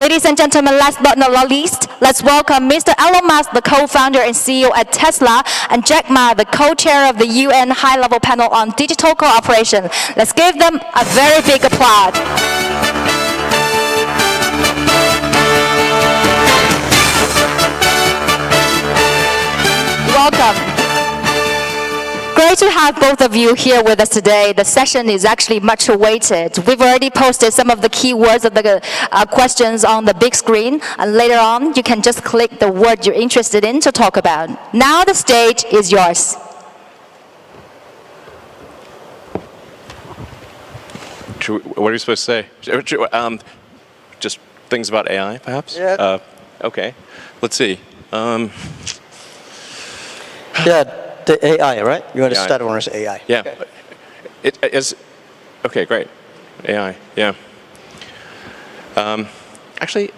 Ladies and gentlemen, last but not least, let's welcome Mr. Elon Musk, the co-founder and CEO at Tesla, and Jack Ma, the co-chair of the UN High-Level Panel on Digital Cooperation. Let's give them a very big applause. Welcome. Great to have both of you here with us today. The session is actually much awaited. We've already posted some of the keywords of the questions on the big screen, and later on you can just click the word you're interested in to talk about. Now the stage is yours. What are you supposed to say? Just things about AI, perhaps? Yeah. Okay. Let's see. Yeah, the AI, right? You want to AI. start on AI? Yeah. Okay. It is. Okay, great. AI. Yeah. Actually,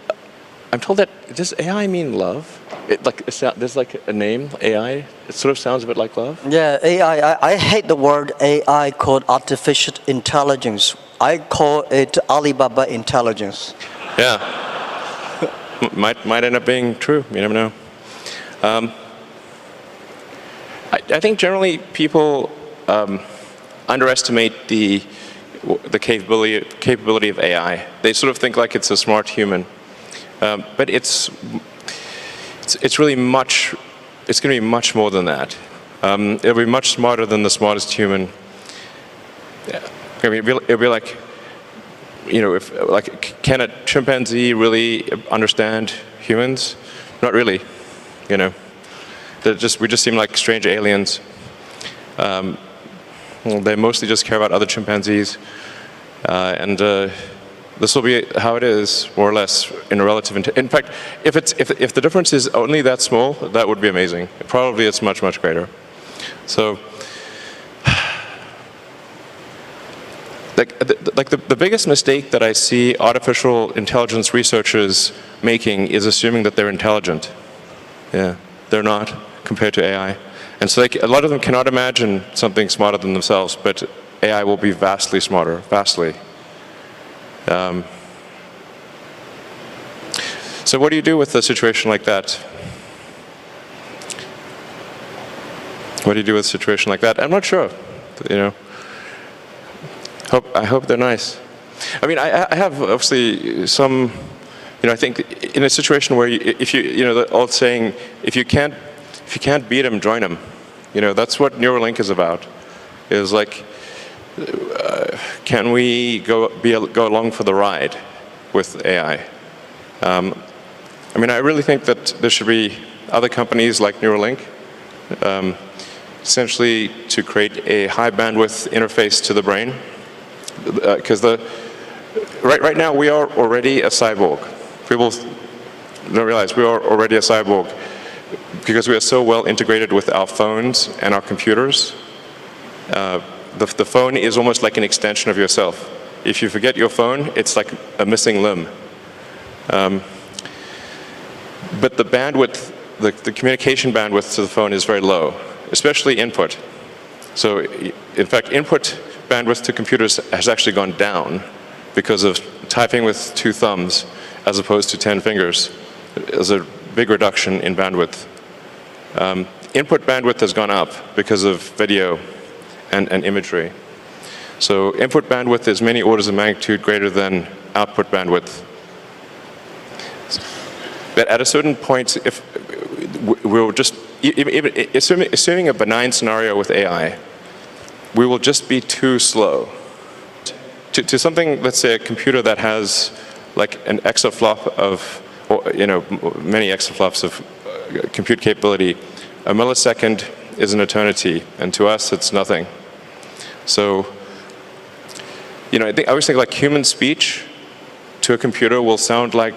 I'm told that does AI mean love? There's like a name AI. It sort of sounds a bit like love. Yeah, AI. I hate the word AI called artificial intelligence. I call it Alibaba intelligence. Yeah. might end up being true. You never know. I think generally people underestimate the capability of AI. They sort of think like it's a smart human, but it's really much. It's going to be much more than that. It'll be much smarter than the smartest human. I mean, it'll be like, can a chimpanzee really understand humans? Not really, we just seem like strange aliens. They mostly just care about other chimpanzees, and this will be how it is, more or less, in a relative. In fact, if the difference is only that small, that would be amazing. Probably it's much greater. So, the biggest mistake that I see artificial intelligence researchers making is assuming that they're intelligent. Yeah, they're not, compared to AI. And so a lot of them cannot imagine something smarter than themselves, but AI will be vastly smarter, vastly. So what do you do with a situation like that? What do you do with a situation like that? I'm not sure, I hope they're nice. I mean, I have obviously some, I think in a situation where the old saying, if you can't beat them, join them. That's what Neuralink is about. Is like, can we go along for the ride with AI? I mean, I really think that there should be other companies like Neuralink, essentially to create a high bandwidth interface to the brain, because right now we are already a cyborg. People don't realize we are already a cyborg because we are so well integrated with our phones and our computers. The phone is almost like an extension of yourself. If you forget your phone, it's like a missing limb. But the bandwidth, the communication bandwidth to the phone is very low, especially input. So, in fact, input bandwidth to computers has actually gone down because of typing with 2 thumbs as opposed to 10 fingers. There's a big reduction in bandwidth. Input bandwidth has gone up because of video and imagery. So input bandwidth is many orders of magnitude greater than output bandwidth. But at a certain point, if we'll just, assuming a benign scenario with AI, we will just be too slow. To something, let's say a computer that has like an exaflop of, many exaflops of compute capability, a millisecond is an eternity, and to us it's nothing. So, I always think like human speech to a computer will sound like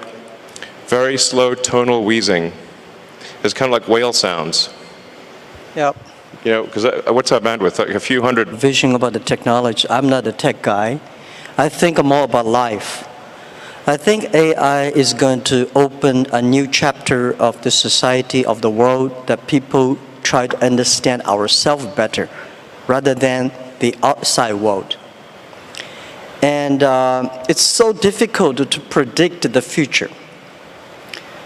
very slow tonal wheezing. It's kind of like whale sounds. Yep. Because what's our bandwidth? Like a few hundred. Vision about the technology. I'm not a tech guy. I think more about life. I think AI is going to open a new chapter of the society, of the world, that people try to understand ourselves better rather than the outside world. And it's so difficult to predict the future.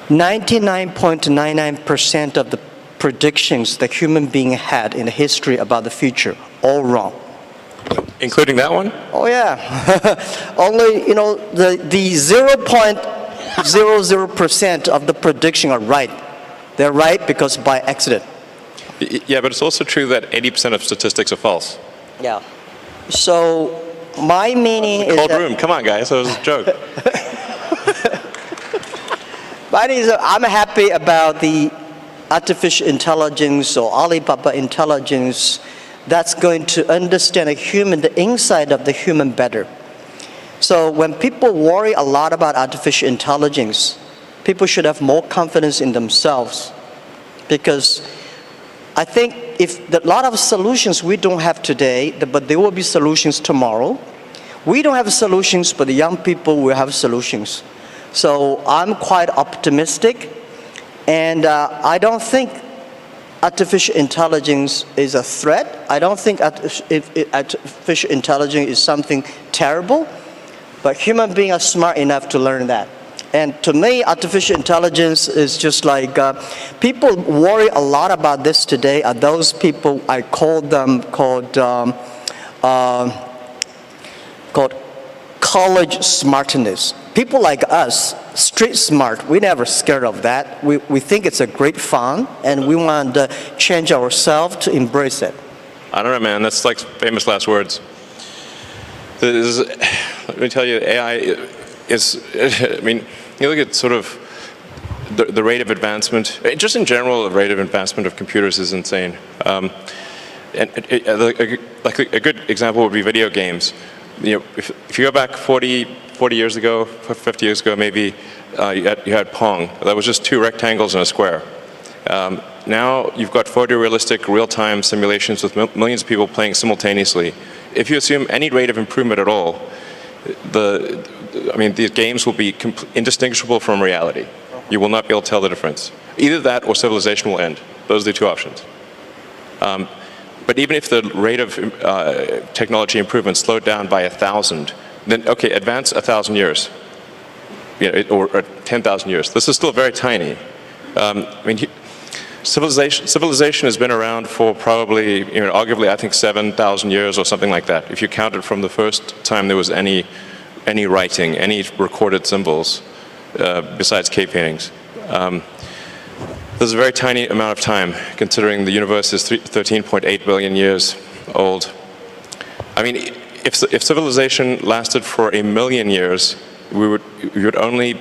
99.99% of the predictions that human being had in the history about the future, all wrong. Including that one? Oh yeah, only the 0.00% of the prediction are right. They're right because by accident. Yeah, but it's also true that 80% of statistics are false. Yeah. So my meaning is Cold that, room, come on guys, that was a joke. my meaning is I'm happy about the artificial intelligence or Alibaba intelligence that's going to understand the inside of the human better. So when people worry a lot about artificial intelligence, people should have more confidence in themselves, because I think if a lot of solutions we don't have today, but there will be solutions tomorrow. We don't have solutions, but the young people will have solutions. So I'm quite optimistic, and I don't think artificial intelligence is a threat. I don't think artificial intelligence is something terrible, but human beings are smart enough to learn that. And to me, artificial intelligence is just like, people worry a lot about this today are those people, I call them called college smartness. People like us, street smart, we never scared of that. We think it's a great fun, and we want to change ourselves to embrace it. I don't know, man, that's like famous last words. Let me tell you, AI is, I mean, you look at sort of the rate of advancement, just in general, the rate of advancement of computers is insane. And like a good example would be video games. If you go back 40 years ago, 50 years ago maybe, you had Pong. That was just two rectangles and a square. Now you've got photorealistic real-time simulations with millions of people playing simultaneously. If you assume any rate of improvement at all, these games will be indistinguishable from reality. You will not be able to tell the difference. Either that or civilization will end. Those are the two options. But even if the rate of technology improvement slowed down by 1,000, then okay, advance 1,000 years, or 10,000 years. This is still very tiny. Civilization has been around for probably, arguably, I think 7,000 years or something like that. If you count it from the first time there was any writing, any recorded symbols, besides cave paintings. There's a very tiny amount of time, considering the universe is 13.8 billion years old. I mean, if civilization lasted for 1 million years, we would only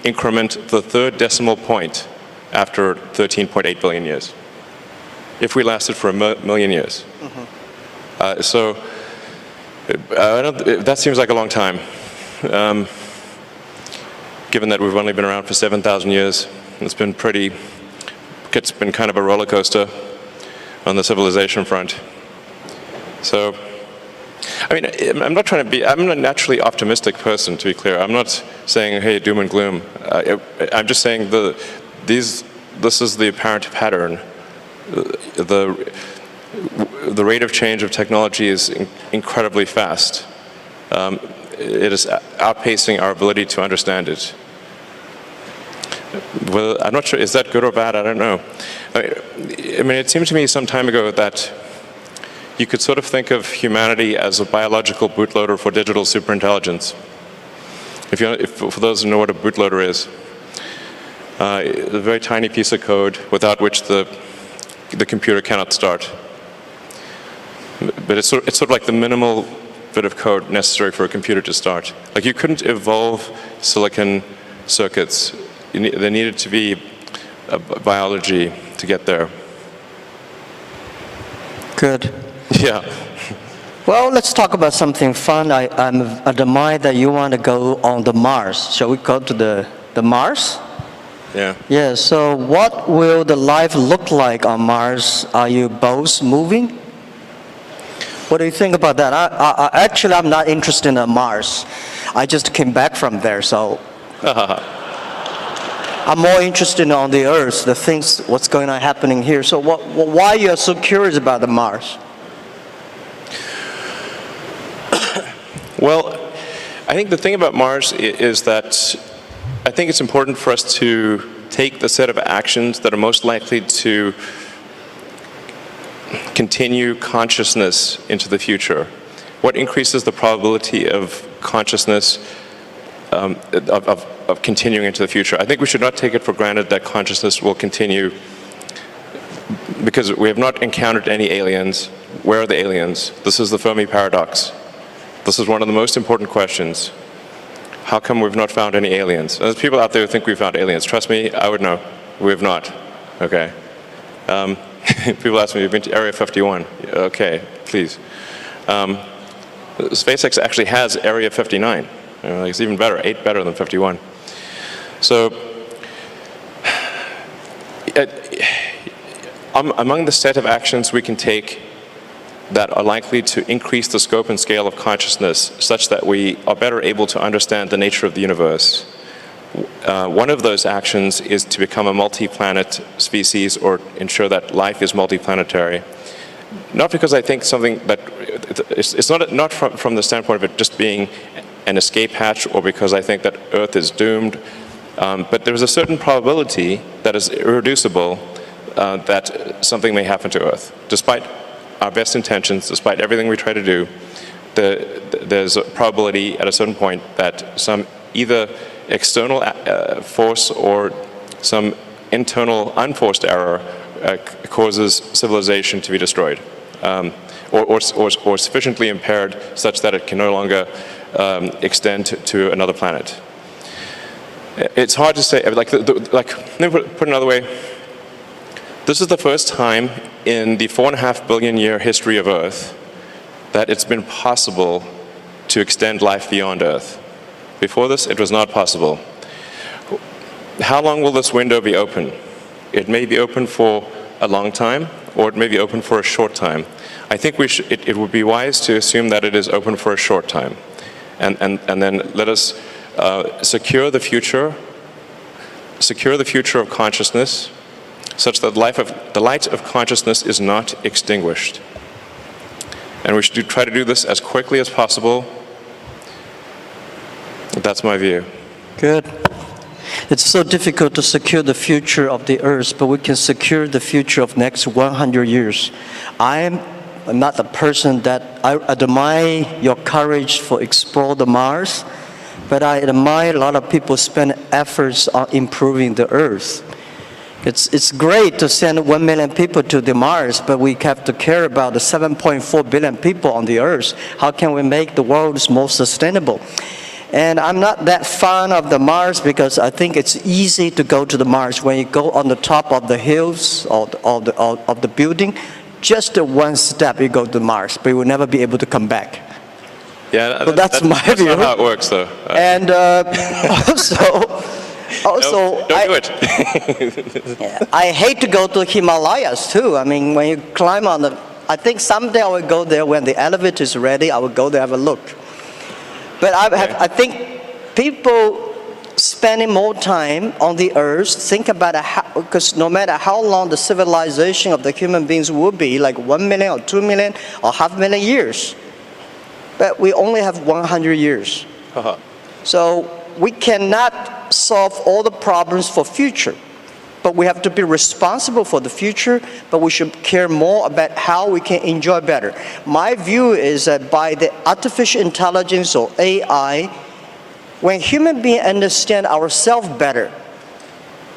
increment the third decimal point after 13.8 billion years, if we lasted for 1 million years. Mm-hmm. That seems like a long time, given that we've only been around for 7,000 years. It's been kind of a roller coaster on the civilization front. So, I mean, I'm a naturally optimistic person, to be clear. I'm not saying, hey, doom and gloom. I'm just saying this is the apparent pattern. The rate of change of technology is incredibly fast. It is outpacing our ability to understand it. Well, I'm not sure, is that good or bad? I don't know. I mean, it seemed to me some time ago that you could sort of think of humanity as a biological bootloader for digital superintelligence. For those who know what a bootloader is, a very tiny piece of code without which the computer cannot start. But it's sort of like the minimal bit of code necessary for a computer to start. Like, you couldn't evolve silicon circuits. There needed to be biology to get there. Good. Yeah. Well, let's talk about something fun. I admire that you want to go on the Mars. Shall we go to the Mars? Yeah. Yeah, so what will the life look like on Mars? Are you both moving? What do you think about that? Actually, I'm not interested in Mars. I just came back from there, so I'm more interested on the Earth, the things, what's going on happening here. So why are you so curious about the Mars? Well, I think the thing about Mars is that I think it's important for us to take the set of actions that are most likely to continue consciousness into the future. What increases the probability of consciousness of continuing into the future? I think we should not take it for granted that consciousness will continue because we have not encountered any aliens. Where are the aliens? This is the Fermi paradox. This is one of the most important questions. How come we've not found any aliens? There's people out there who think we've found aliens. Trust me, I would know. We have not. Okay. People ask me, you've been to Area 51. Okay, please. SpaceX actually has Area 59. It's even better, 8 better than 51. So, among the set of actions we can take that are likely to increase the scope and scale of consciousness such that we are better able to understand the nature of the universe, one of those actions is to become a multi-planet species or ensure that life is multi-planetary. Not because I think something that, it's not from the standpoint of it just being an escape hatch or because I think that Earth is doomed, but there's a certain probability that is irreducible that something may happen to Earth. Despite our best intentions, despite everything we try to do, there's a probability at a certain point that some either external force or some internal unforced error causes civilization to be destroyed, or sufficiently impaired such that it can no longer extend to another planet. It's hard to say. Let me put it another way. This is the first time in the 4.5 billion year history of Earth that it's been possible to extend life beyond Earth. Before this, it was not possible. How long will this window be open? It may be open for a long time, or it may be open for a short time. I think it would be wise to assume that it is open for a short time. And then let us secure the future of consciousness, such that the light of consciousness is not extinguished. And we should try to do this as quickly as possible. That's my view. Good. It's so difficult to secure the future of the Earth, but we can secure the future of next 100 years. I am not the person that I admire your courage for explore the Mars, but I admire a lot of people spend efforts on improving the Earth. It's great to send 1 million people to the Mars, but we have to care about the 7.4 billion people on the Earth. How can we make the world more sustainable? And I'm not that fond of the Mars because I think it's easy to go to the Mars. When you go on the top of the hills of the building, just one step you go to Mars, but you will never be able to come back. Yeah, so that's my view. That's not how it works, though. And also, don't do it. I hate to go to Himalayas too. I mean, when you climb on I think someday I will go there when the elevator is ready. I will go there have a look. But I think people spending more time on the Earth, think about because no matter how long the civilization of the human beings will be, like 1 million or 2 million or 500,000 years, but we only have 100 years. Uh-huh. So we cannot solve all the problems for future, but we have to be responsible for the future, but we should care more about how we can enjoy better. My view is that by the artificial intelligence or AI, when human beings understand ourselves better,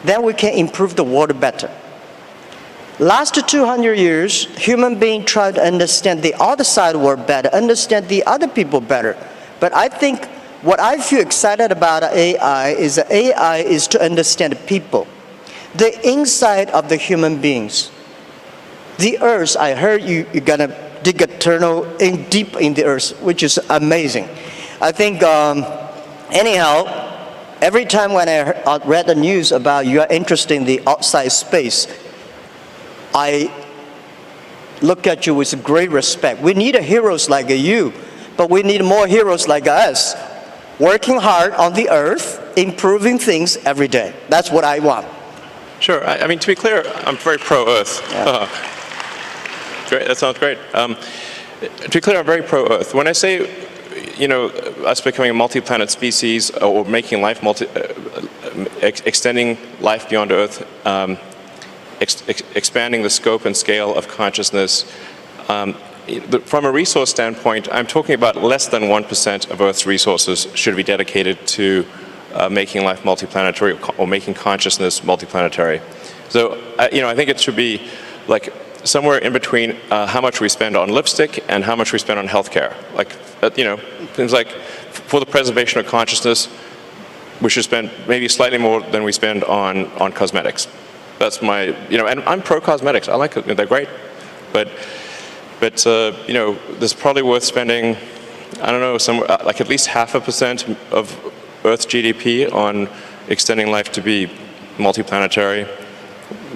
then we can improve the world better. Last 200 years, human beings try to understand the other side of the world better, understand the other people better. But I think what I feel excited about AI is that AI is to understand people, the inside of the human beings. The Earth, I heard you're gonna dig a tunnel deep in the Earth, which is amazing. I think, anyhow, every time when I read the news about you are interested in the outside space, I look at you with great respect. We need heroes like you, but we need more heroes like us, working hard on the Earth, improving things every day. That's what I want. Sure. I mean, to be clear, I'm very pro-Earth. Yeah. Great. That sounds great. To be clear, I'm very pro-Earth. When I say us becoming a multi-planet species or making life extending life beyond Earth, expanding the scope and scale of consciousness. From a resource standpoint, I'm talking about less than 1% of Earth's resources should be dedicated to making life multiplanetary or making consciousness multiplanetary. So, I think it should be like somewhere in between how much we spend on lipstick and how much we spend on healthcare. Like, things like for the preservation of consciousness, we should spend maybe slightly more than we spend on cosmetics. That's my, and I'm pro cosmetics. I like it. They're great, but there's probably worth spending, I don't know, somewhere like at least 0.5% of Earth's GDP on extending life to be multiplanetary.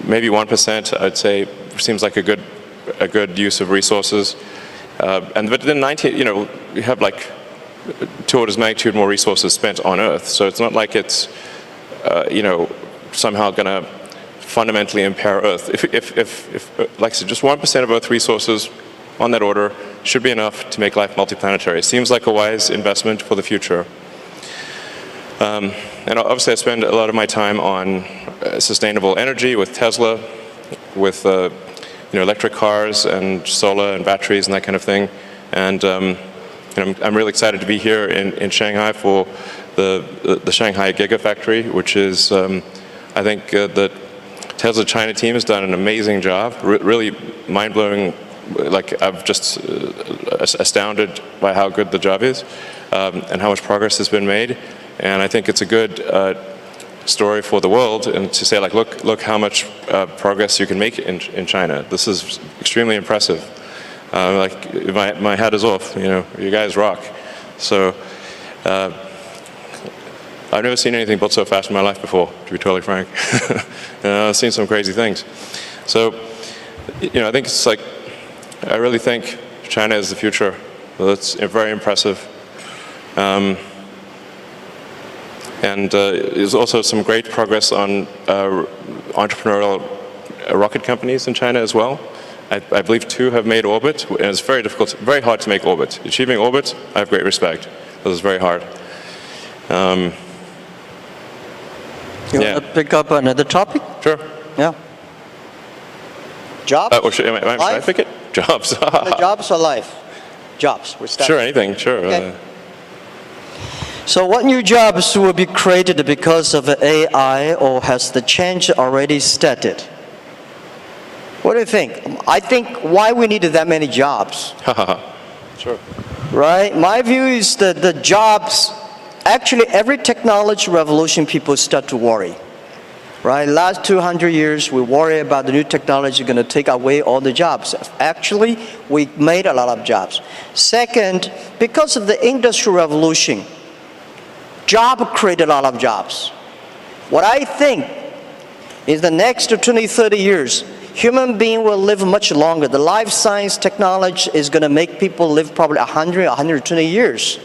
Maybe 1%, I'd say, seems like a good use of resources. But then we have like 2 orders of magnitude more resources spent on Earth. So it's not like it's somehow going to fundamentally impair Earth. If like I said, just 1% of Earth resources on that order should be enough to make life multiplanetary. It seems like a wise investment for the future. And obviously I spend a lot of my time on sustainable energy with Tesla, with electric cars and solar and batteries and that kind of thing. And I'm really excited to be here in Shanghai for the Shanghai Gigafactory, which is, I think the Tesla China team has done an amazing job, really mind-blowing. Like, I'm just astounded by how good the job is and how much progress has been made. And I think it's a good story for the world, and to say, like, look how much progress you can make in China. This is extremely impressive. Like, my hat is off. You guys rock. So I've never seen anything built so fast in my life before, to be totally frank. I've seen some crazy things. So, I think it's like, I really think China is the future. That's very impressive. And there's also some great progress on entrepreneurial rocket companies in China as well. I believe 2 have made orbit, and it's very difficult, very hard to make orbit. Achieving orbit, I have great respect. This is very hard. You want to pick up another topic? Sure. Yeah. Jobs? Should I pick it? Jobs. The jobs or life? Jobs. We're starting. Sure, anything, sure. Okay. So what new jobs will be created because of AI, or has the change already started? What do you think? I think why we needed that many jobs. Sure. Right? My view is that the jobs, actually every technology revolution people start to worry. Right? Last 200 years, we worry about the new technology going to take away all the jobs. Actually, we made a lot of jobs. Second, because of the Industrial Revolution, job created a lot of jobs. What I think is the next 20, 30 years, human being will live much longer. The life science technology is going to make people live probably 100, 120 years.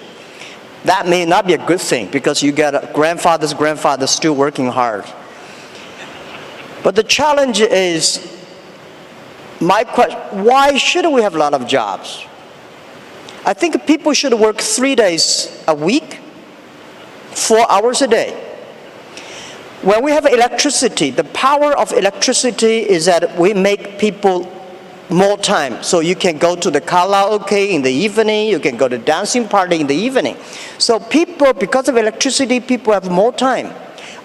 That may not be a good thing, because you get a grandfather's grandfather still working hard. But the challenge is, my question, why should we have a lot of jobs? I think people should work 3 days a week, 4 hours a day. When we have electricity, the power of electricity is that we make people more time. So you can go to the karaoke in the evening, you can go to dancing party in the evening. So people, because of electricity, people have more time.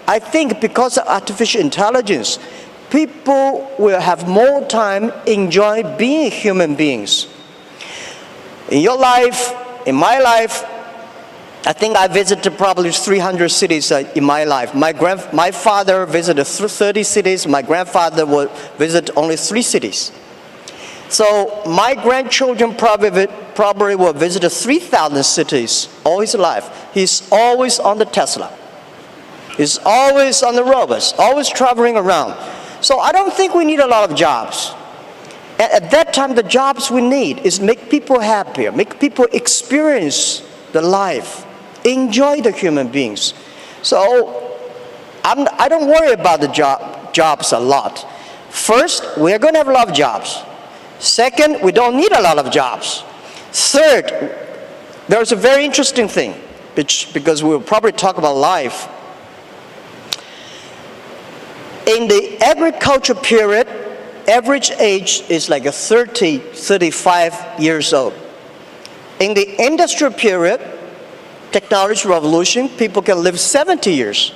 I think because of artificial intelligence, people will have more time enjoy being human beings. In your life, in my life, I think I visited probably 300 cities in my life. My father visited 30 cities. My grandfather would visit only 3 cities. So my grandchildren probably will visit 3,000 cities all his life. He's always on the Tesla. He's always on the robots, always traveling around. So I don't think we need a lot of jobs. At that time, the jobs we need is make people happier, make people experience the life, enjoy the human beings. So I don't worry about the jobs a lot. First, we're going to have a lot of jobs. Second, we don't need a lot of jobs. Third, there's a very interesting thing, because we'll probably talk about life. In the agriculture period, average age is like 30, 35 years old. In the industrial period, technology revolution, people can live 70 years.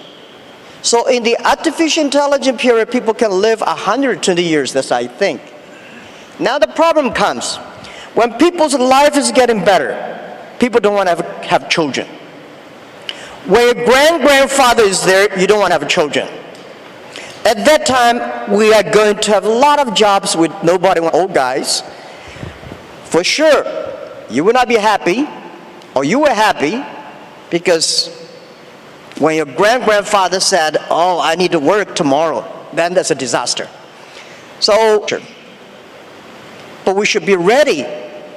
So in the artificial intelligence period, people can live 120 years, that's I think. Now the problem comes, when people's life is getting better, people don't want to have children. When your grandfather is there, you don't want to have children. At that time, we are going to have a lot of jobs with nobody, old guys. For sure, you will not be happy, or you were happy, because when your grandfather said, oh, I need to work tomorrow, then that's a disaster. So, but we should be ready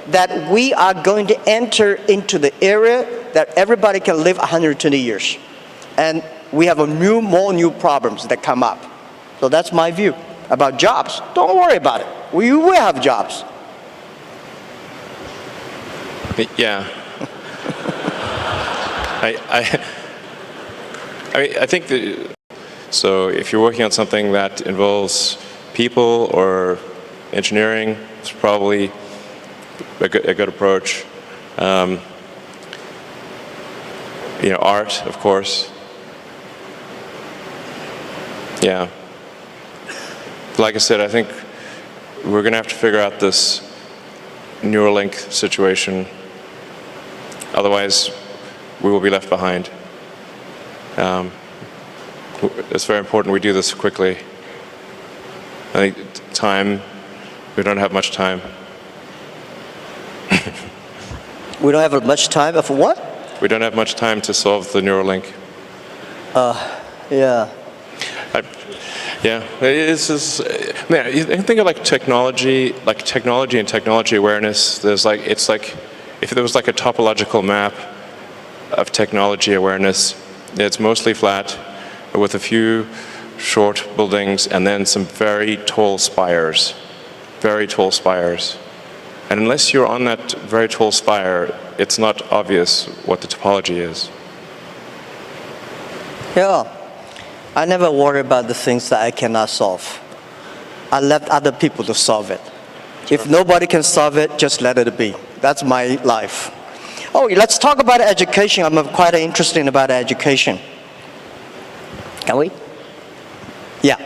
that we are going to enter into the era that everybody can live 120 years. And we have more new problems that come up. So that's my view about jobs. Don't worry about it. We will have jobs. Yeah. I think that, so if you're working on something that involves people or engineering, it's probably a good approach. Art, of course. Yeah. Like I said, I think we're going to have to figure out this Neuralink situation. Otherwise, we will be left behind. It's very important we do this quickly. I think we don't have much time. We don't have much time for what? We don't have much time to solve the Neuralink. Yeah. Yeah, you think of like technology and technology awareness. It's like if there was like a topological map of technology awareness, it's mostly flat with a few short buildings and then some very tall spires. And unless you're on that very tall spire, it's not obvious what the topology is. Yeah. I never worry about the things that I cannot solve. I left other people to solve it. Sure. If nobody can solve it, just let it be. That's my life. Oh, let's talk about education. I'm quite interested about education. Can we? Yeah.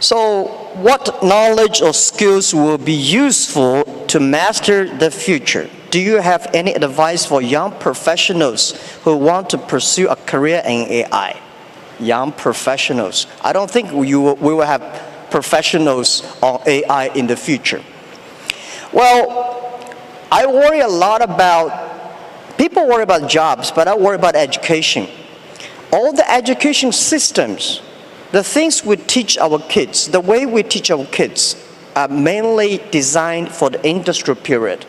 So what knowledge or skills will be useful to master the future? Do you have any advice for young professionals who want to pursue a career in AI? Young professionals. I don't think we will have professionals on AI in the future. Well, I worry a lot about, people worry about jobs, but I worry about education. All the education systems, the things we teach our kids, the way we teach our kids are mainly designed for the industrial period.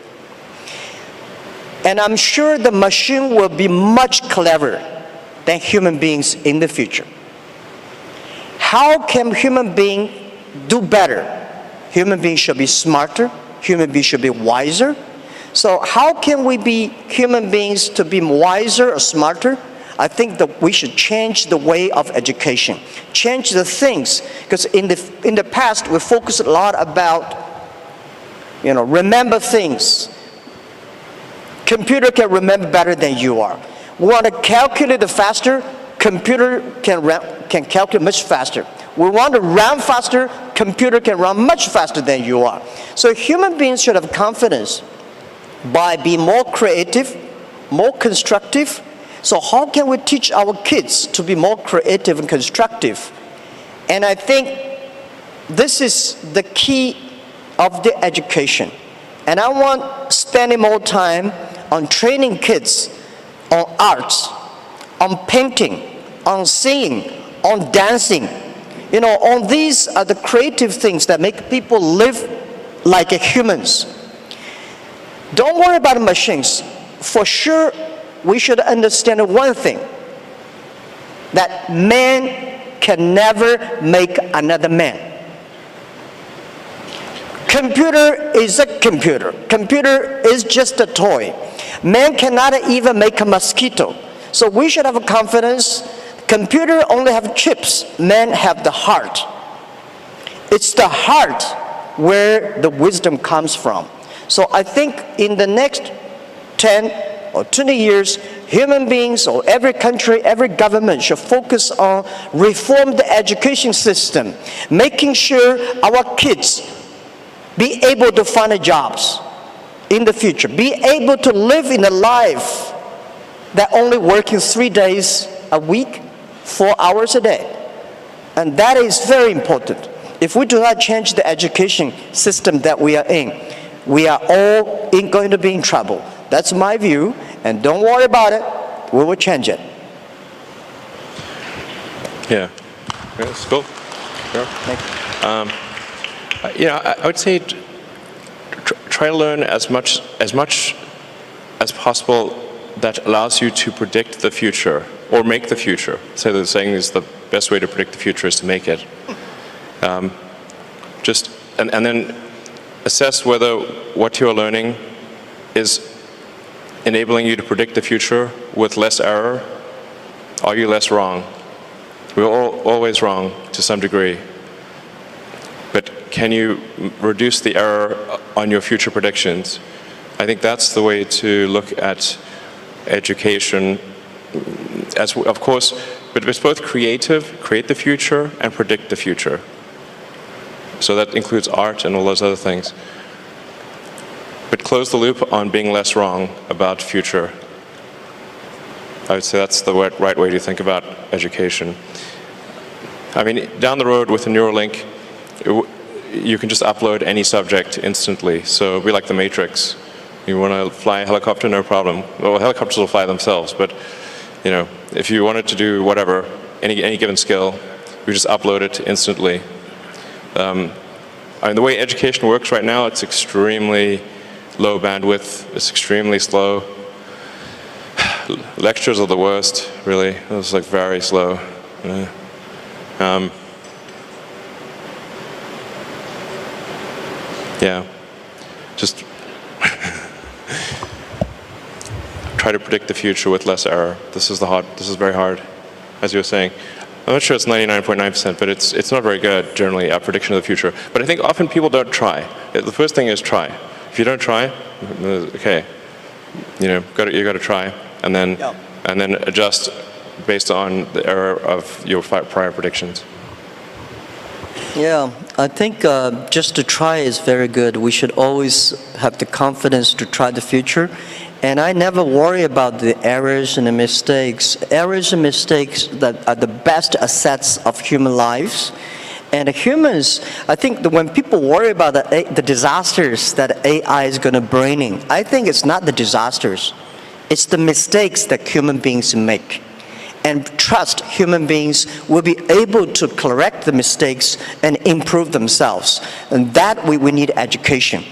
And I'm sure the machine will be much cleverer than human beings in the future. How can human beings do better? Human beings should be smarter. Human beings should be wiser. So how can we be human beings to be wiser or smarter? I think that we should change the way of education, change the things, because in the past we focused a lot about, remember things. Computer can remember better than you are. We want to calculate faster, computer can calculate much faster. We want to run faster, computer can run much faster than you are. So human beings should have confidence by being more creative, more constructive. So how can we teach our kids to be more creative and constructive? And I think this is the key of the education. And I want spending more time on training kids on arts, on painting, on singing, on dancing. On these are the creative things that make people live like humans. Don't worry about machines. For sure, we should understand one thing, that man can never make another man. Computer is a computer. Computer is just a toy. Man cannot even make a mosquito. So we should have confidence. Computer only have chips. Men have the heart. It's the heart where the wisdom comes from. So I think in the next 10 or 20 years, human beings or every country, every government should focus on reform the education system, making sure our kids be able to find jobs in the future, be able to live in a life that only working 3 days a week, 4 hours a day. And that is very important. If we do not change the education system that we are in, we are all going to be in trouble. That's my view, and don't worry about it. We will change it. Yeah. That's cool. Sure. Thank you. I would say try to learn as much as possible that allows you to predict the future or make the future. So they're saying is the best way to predict the future is to make it. And then assess whether what you're learning is enabling you to predict the future with less error. Are you less wrong? We're always wrong to some degree. But can you reduce the error on your future predictions? I think that's the way to look at education. As of course, but it's both creative, create the future, and predict the future. So that includes art and all those other things. But close the loop on being less wrong about future. I would say that's the right way to think about education. I mean, down the road with a Neuralink, you can just upload any subject instantly. So it'll be like the Matrix. You want to fly a helicopter, no problem. Well, helicopters will fly themselves, but if you wanted to do whatever, any given skill, you just upload it instantly. The way education works right now, it's extremely low bandwidth. It's extremely slow. Lectures are the worst, really. It's like very slow. Yeah, just try to predict the future with less error. This is very hard, as you were saying. I'm not sure it's 99.9%, but it's not very good, generally, at prediction of the future. But I think often people don't try. The first thing is try. If you don't try, okay, you got to try, and then adjust based on the error of your prior predictions. Yeah, I think just to try is very good. We should always have the confidence to try the future. And I never worry about the errors and the mistakes. Errors and mistakes that are the best assets of human lives. And humans, I think that when people worry about the disasters that AI is going to bring in, I think it's not the disasters. It's the mistakes that human beings make. And trust human beings will be able to correct the mistakes and improve themselves. And that we need education.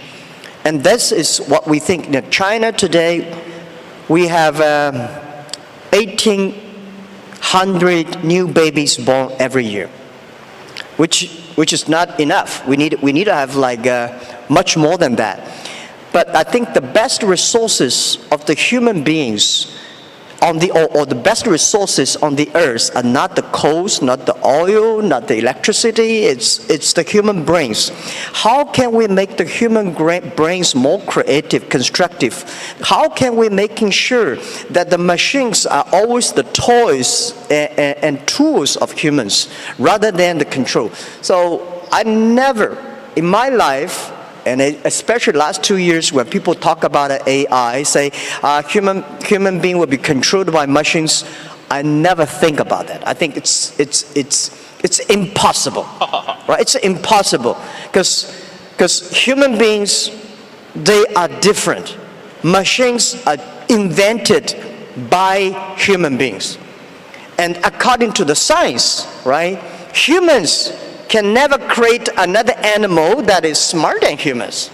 And this is what we think. In China today, we have 1,800 new babies born every year, which is not enough. We need to have much more than that. But I think the best resources of the human beings or the best resources on the earth are not the coals, not the oil, not the electricity, it's the human brains. How can we make the human brains more creative, constructive? How can we making sure that the machines are always the toys and tools of humans rather than the control? So I never, in my life, and especially last 2 years when people talk about AI, say human being will be controlled by machines, I never think about that. I think it's impossible, right? It's impossible because human beings, they are different. Machines are invented by human beings, and according to the science, right? Humans can never create another animal that is smarter than humans.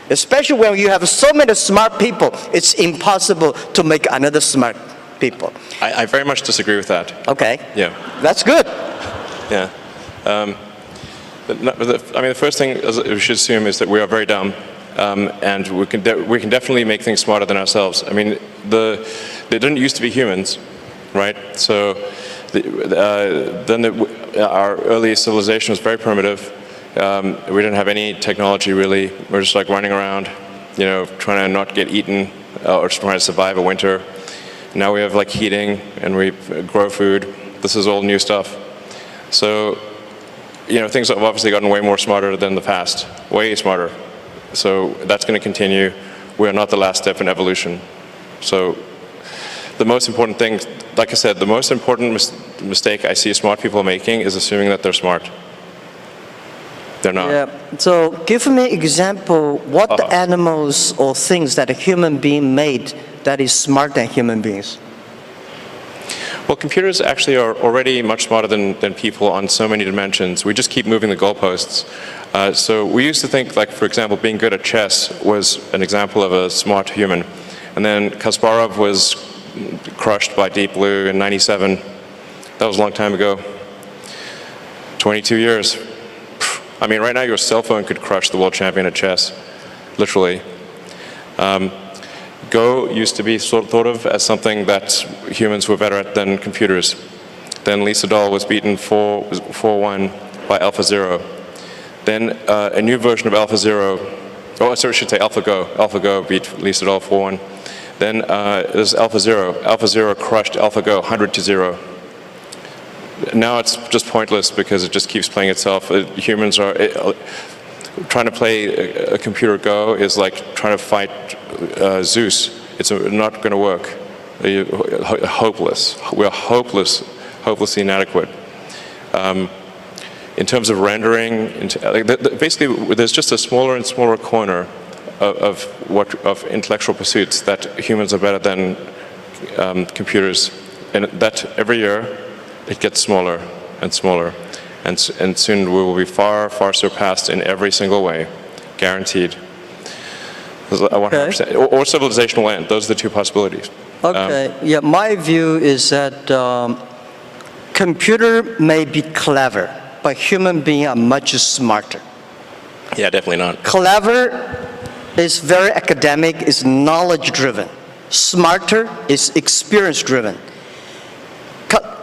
Especially when you have so many smart people, it's impossible to make another smart people. I very much disagree with that. Okay. Yeah. That's good. Yeah. The first thing we should assume is that we are very dumb. and we can definitely make things smarter than ourselves. I mean, they didn't used to be humans, right? So our early civilization was very primitive. We didn't have any technology really. We're just like running around, you know, trying to not get eaten or just trying to survive a winter. Now we have like heating and we grow food. This is all new stuff. So, you know, things have obviously gotten way more smarter than the past, way smarter. So that's going to continue. We are not the last step in evolution. So the most important thing, like I said, the most important mistake I see smart people making is assuming that they're smart. They're not. Yeah. So give me an example, what the animals or things that a human being made that is smarter than human beings? Well, computers actually are already much smarter than people on so many dimensions. We just keep moving the goalposts. So we used to think, like, for example, being good at chess was an example of a smart human. And then Kasparov was crushed by Deep Blue in '97. That was a long time ago. 22 years. I mean, right now your cell phone could crush the world champion at chess, literally. Go used to be thought of as something that humans were better at than computers. Then Lee Sedol was beaten 4-1 by AlphaZero. Then a new version of AlphaZero, oh, sorry, I should say AlphaGo. AlphaGo beat Lee Sedol 4-1. Then there's AlphaZero. AlphaZero crushed AlphaGo 100-0. Now it's just pointless because it just keeps playing itself. Humans are trying to play a computer Go is like trying to fight Zeus. It's not going to work. Hopeless. We're hopelessly inadequate. In terms of rendering, basically, there's just a smaller and smaller corner of intellectual pursuits that humans are better than computers, and that every year it gets smaller and smaller, and soon we will be far, far surpassed in every single way, guaranteed. 100%. Or civilization will end. Those are the two possibilities. Okay. Yeah, my view is that computer may be clever, but human beings are much smarter. Yeah, definitely not. Clever is very academic, is knowledge-driven. Smarter is experience-driven.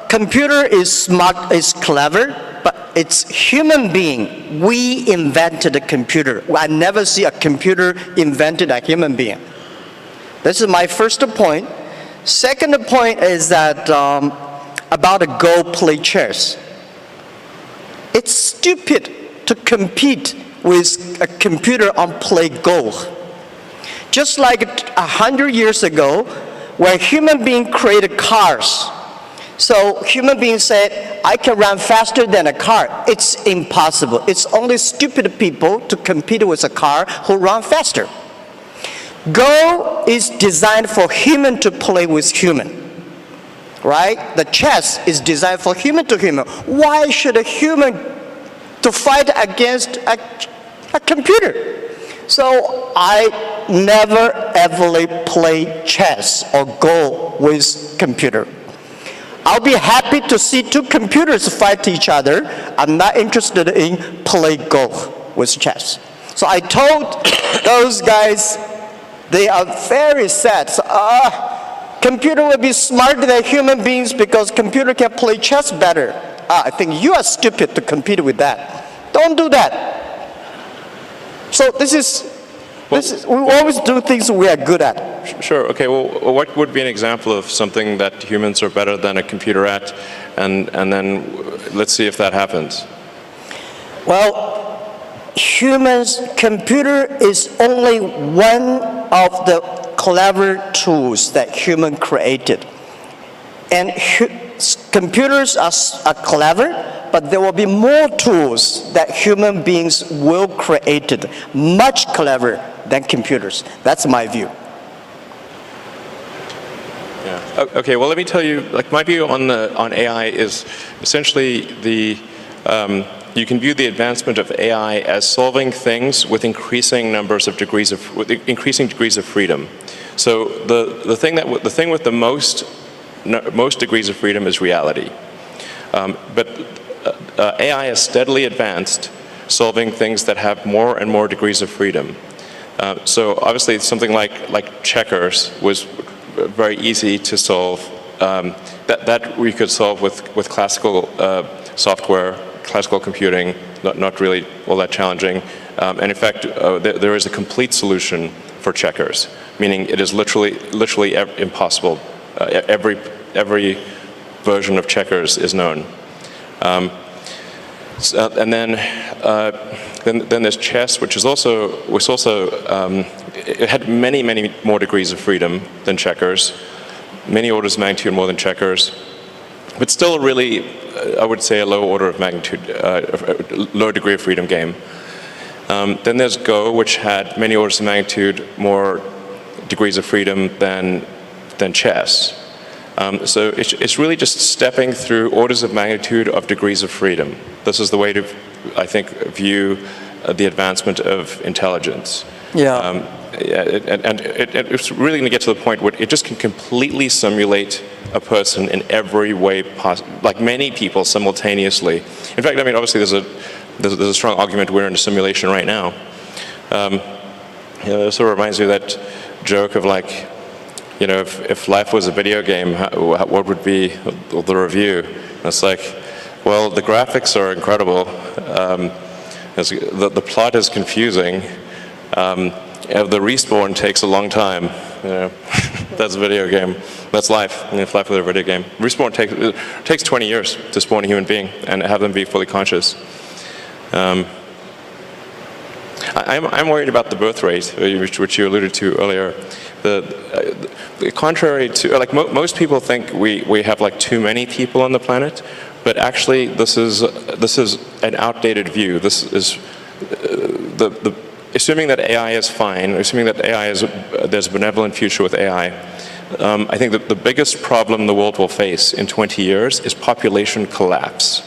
Computer is smart, is clever, but it's human being. We invented a computer. I never see a computer invented a human being. This is my first point. Second point is that about a Go play chess. It's stupid to compete with a computer on play Go. Just like 100 years ago, when human beings created cars, so human beings said, I can run faster than a car. It's impossible. It's only stupid people to compete with a car who run faster. Go is designed for human to play with human, right? The chess is designed for human to human. Why should a human to fight against a computer? So I never ever play chess or Go with computer. I'll be happy to see two computers fight each other. I'm not interested in play Go with chess. So I told those guys, they are very sad. So, computer will be smarter than human beings because computer can play chess better. I think you are stupid to compete with that. Don't do that. So this is we always do things we are good at. Sure. Okay. Well, what would be an example of something that humans are better than a computer at, and then let's see if that happens. Well, computer is only one of the clever tools that human created, and computers are clever. But there will be more tools that human beings will create, much clever than computers. That's my view. Yeah. Okay. Well, let me tell you. Like my view on AI is essentially you can view the advancement of AI as solving things with increasing degrees of freedom. So the thing with the most degrees of freedom is reality. But AI has steadily advanced, solving things that have more and more degrees of freedom. So obviously something like checkers was very easy to solve. That we could solve with classical software, classical computing, not really all that challenging. And in fact, there is a complete solution for checkers, meaning it is literally impossible. Every version of checkers is known. And then there's chess, which also it had many more degrees of freedom than checkers, many orders of magnitude more than checkers, but still really, I would say, a low order of magnitude, low degree of freedom game. Then there's Go, which had many orders of magnitude more degrees of freedom than chess. So it's really just stepping through orders of magnitude of degrees of freedom. This is the way to, I think, view the advancement of intelligence. Yeah. And it's really going to get to the point where it just can completely simulate a person in every way possible, like many people simultaneously. In fact, I mean, obviously there's a strong argument we're in a simulation right now. It sort of reminds me of that joke of like, if life was a video game, what would be the review? And it's like, well, the graphics are incredible. The plot is confusing. The respawn takes a long time. That's a video game. That's life. If life was a video game, respawn takes 20 years to spawn a human being and have them be fully conscious. I'm worried about the birth rate, which you alluded to earlier. Contrary to, like most people think we have like too many people on the planet, but actually this is an outdated view. This is assuming that AI is fine, assuming that there's a benevolent future with AI. I think that the biggest problem the world will face in 20 years is population collapse.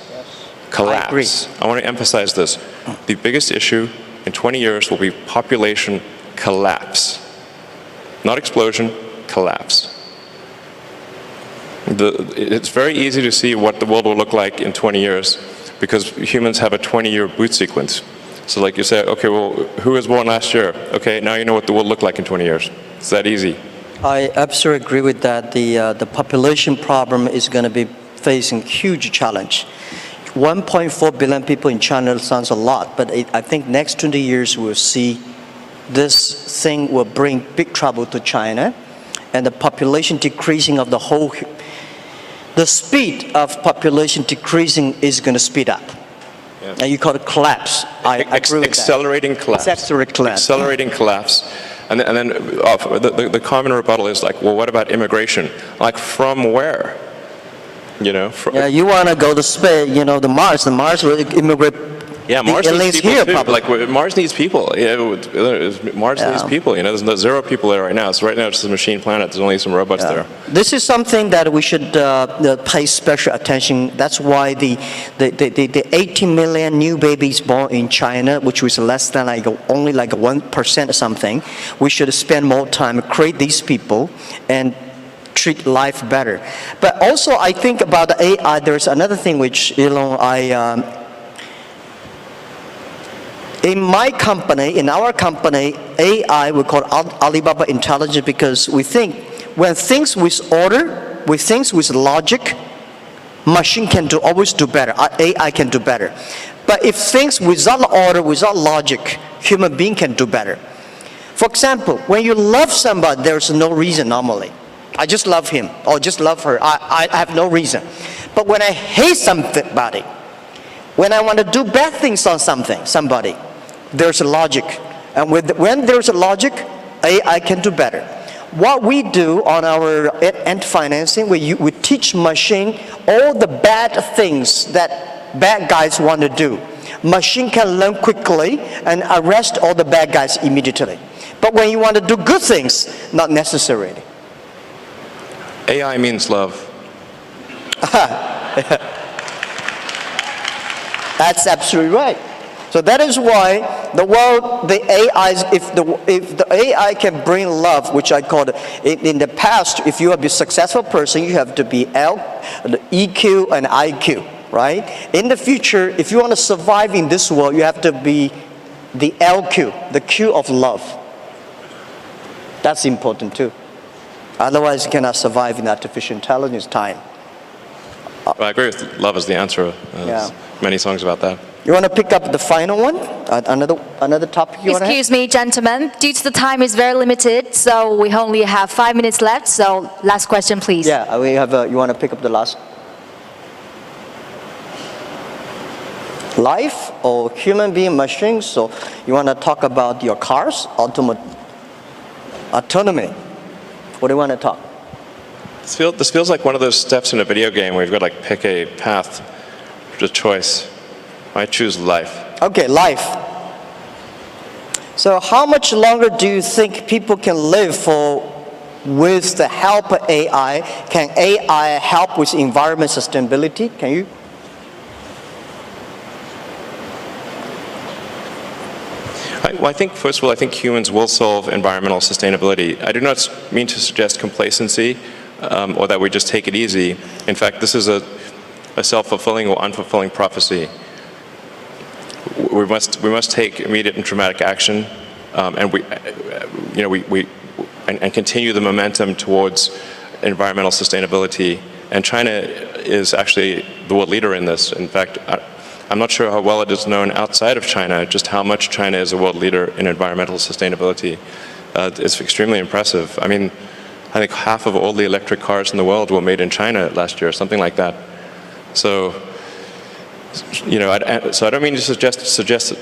Collapse. I agree. I want to emphasize this. The biggest issue in 20 years will be population collapse. Not explosion, collapse. It's very easy to see what the world will look like in 20 years because humans have a 20-year boot sequence. So like you say, okay, well, who was born last year? Okay, now you know what the world looked like in 20 years. It's that easy. I absolutely agree with that. The population problem is going to be facing huge challenge. 1.4 billion people in China sounds a lot, but I think next 20 years we'll see this thing will bring big trouble to China, and the population decreasing of the speed of population decreasing is going to speed up. Yes. And you call it collapse. I agree with accelerating that. collapse. Accelerating collapse. Accelerating collapse. And then the common rebuttal is like, well, what about immigration? Like, from where? Yeah, you want to go to space, the Mars. The Mars will immigrate. Yeah, Mars needs people here, too. probably. Like, Mars needs people. Mars needs people. There's no 0 people there right now. So right now it's just a machine planet. There's only some robots there. This is something that we should pay special attention. That's why the 18 million new babies born in China, which was less than only 1% or something, we should spend more time create these people and treat life better. But also I think about the AI. There's another thing which in my company, in our company, AI we call Alibaba Intelligence because we think when things with order, with things with logic, machine can always do better. AI can do better. But if things without order, without logic, human being can do better. For example, when you love somebody, there's no reason normally. I just love him or just love her. I have no reason. But when I hate somebody, when I want to do bad things on somebody, there's a logic. And when there's a logic, AI can do better. What we do on our end financing, we teach machine all the bad things that bad guys want to do. Machine can learn quickly and arrest all the bad guys immediately. But when you want to do good things, not necessarily. AI means love. That's absolutely right. So that is why the AIs, if the AI can bring love, which I call it, in the past, if you are a successful person, you have to be EQ and IQ, right? In the future, if you want to survive in this world, you have to be the LQ, the Q of love. That's important too. Otherwise, you cannot survive in artificial intelligence time. Well, I agree with love is the answer. There's many songs about that. You want to pick up the final one? Another topic you want to have? Excuse me, gentlemen. Due to the time is very limited, so we only have 5 minutes left. So last question, please. Yeah, we have. You want to pick up the last? Life or human being machines? So you want to talk about your cars, autonomy? What do you want to talk? This feels like one of those steps in a video game where you've got to like pick a path, a choice. I choose life. Okay, life. So how much longer do you think people can live for with the help of AI? Can AI help with environment sustainability? Can you? I think, first of all, I think humans will solve environmental sustainability. I do not mean to suggest complacency or that we just take it easy. In fact, this is a self-fulfilling or unfulfilling prophecy. We must take immediate and dramatic action, and and continue the momentum towards environmental sustainability. And China is actually the world leader in this. In fact, I'm not sure how well it is known outside of China, just how much China is a world leader in environmental sustainability. It's extremely impressive. I mean, I think half of all the electric cars in the world were made in China last year, something like that. So, so I don't mean to suggest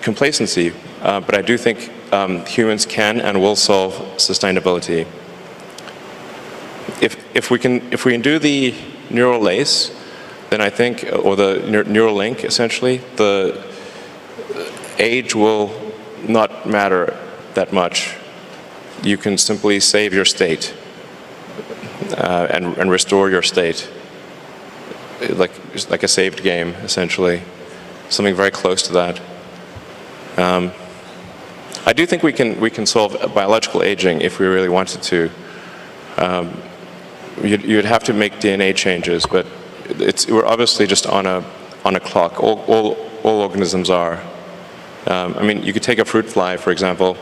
complacency, but I do think humans can and will solve sustainability. If we can do the neural lace, then I think, or the neural link, essentially, the age will not matter that much. You can simply save your state and restore your state, like a saved game, essentially, something very close to that. I do think we can solve biological aging if we really wanted to. You'd have to make DNA changes, but we're obviously just on a clock. All organisms are. I mean, you could take a fruit fly, for example,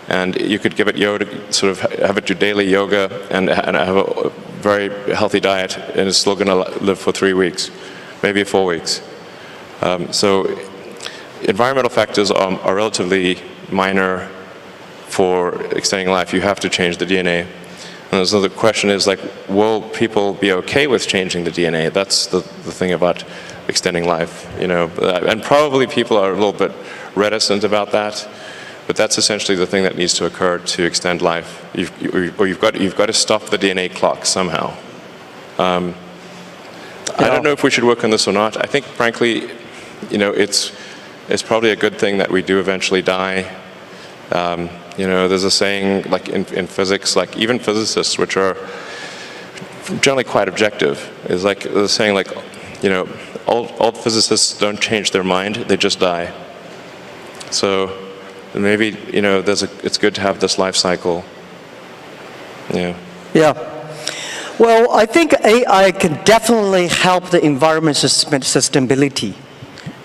and you could give it yoga, sort of have it do daily yoga and have a very healthy diet, and it's still going to live for 3 weeks, maybe 4 weeks. So environmental factors are relatively minor for extending life. You have to change the DNA. And so the question is, like, will people be okay with changing the DNA? That's the thing about extending life, and probably people are a little bit reticent about that, but that's essentially the thing that needs to occur to extend life. You've got to stop the DNA clock somehow. I don't know if we should work on this or not. I think, frankly, it's probably a good thing that we do eventually die. There's a saying, like in physics, like even physicists, which are generally quite objective, is like the saying, like, all physicists don't change their mind; they just die. So maybe it's good to have this life cycle. Yeah. Yeah. Well, I think AI can definitely help the environment sustainability.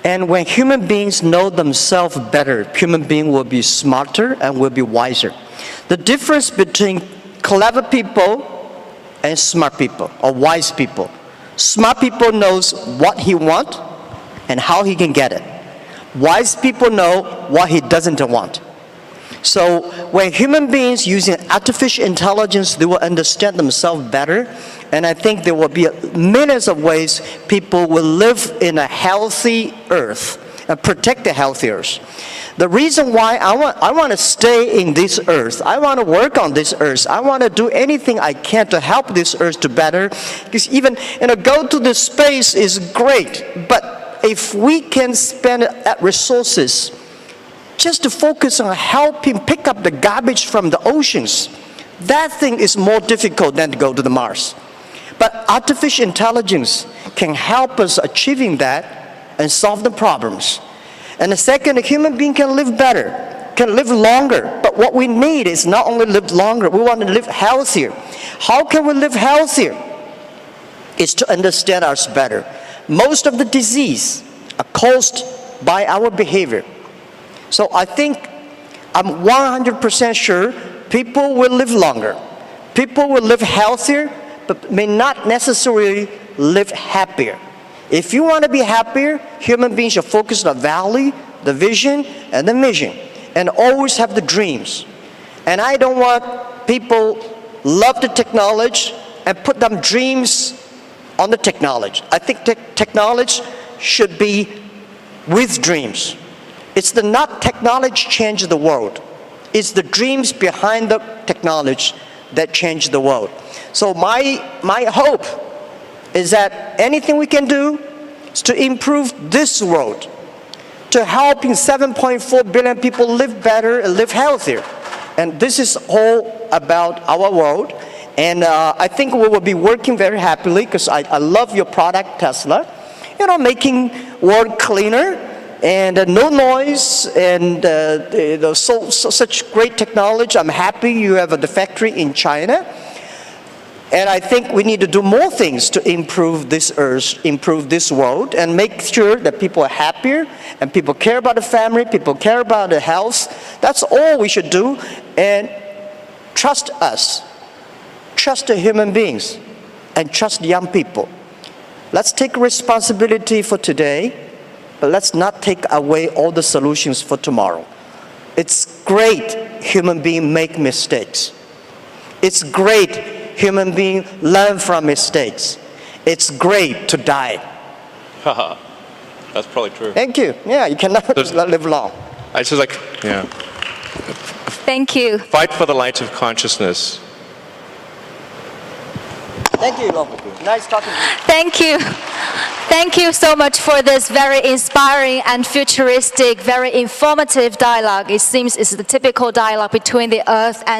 And when human beings know themselves better, human beings will be smarter and will be wiser. The difference between clever people and smart people, or wise people. Smart people knows what he wants and how he can get it. Wise people know what he doesn't want. So when human beings using artificial intelligence, they will understand themselves better. And I think there will be millions of ways people will live in a healthy earth and protect the healthy earth. The reason why I want to stay in this earth, I want to work on this earth, I want to do anything I can to help this earth to better. Because even go to the space is great, but if we can spend resources just to focus on helping pick up the garbage from the oceans, that thing is more difficult than to go to the Mars. But artificial intelligence can help us achieving that and solve the problems. And the second, a human being can live better, can live longer. But what we need is not only live longer, we want to live healthier. How can we live healthier? It's to understand us better. Most of the disease are caused by our behavior. So I think I'm 100% sure people will live longer. People will live healthier, but may not necessarily live happier. If you want to be happier, human beings should focus on the value, the vision, and the mission, and always have the dreams. And I don't want people love the technology and put them dreams on the technology. I think technology should be with dreams. It's the not technology change the world. It's the dreams behind the technology that change the world. So my hope is that anything we can do is to improve this world, to helping 7.4 billion people live better and live healthier. And this is all about our world. And I think we will be working very happily because I love your product, Tesla. You know, making world cleaner and no noise and such great technology. I'm happy you have the factory in China. And I think we need to do more things to improve this earth, improve this world, and make sure that people are happier and people care about the family, people care about the health. That's all we should do. And trust us. Trust the human beings and trust young people. Let's take responsibility for today, but let's not take away all the solutions for tomorrow. It's great human beings make mistakes. It's great human beings learn from mistakes. It's great to die. Haha, that's probably true. Thank you. Yeah, you cannot live long. I just like, yeah. Thank you. Fight for the light of consciousness. Thank you, Long. Nice talking to you. Thank you. Thank you so much for this very inspiring and futuristic, very informative dialogue. It seems it's the typical dialogue between the Earth and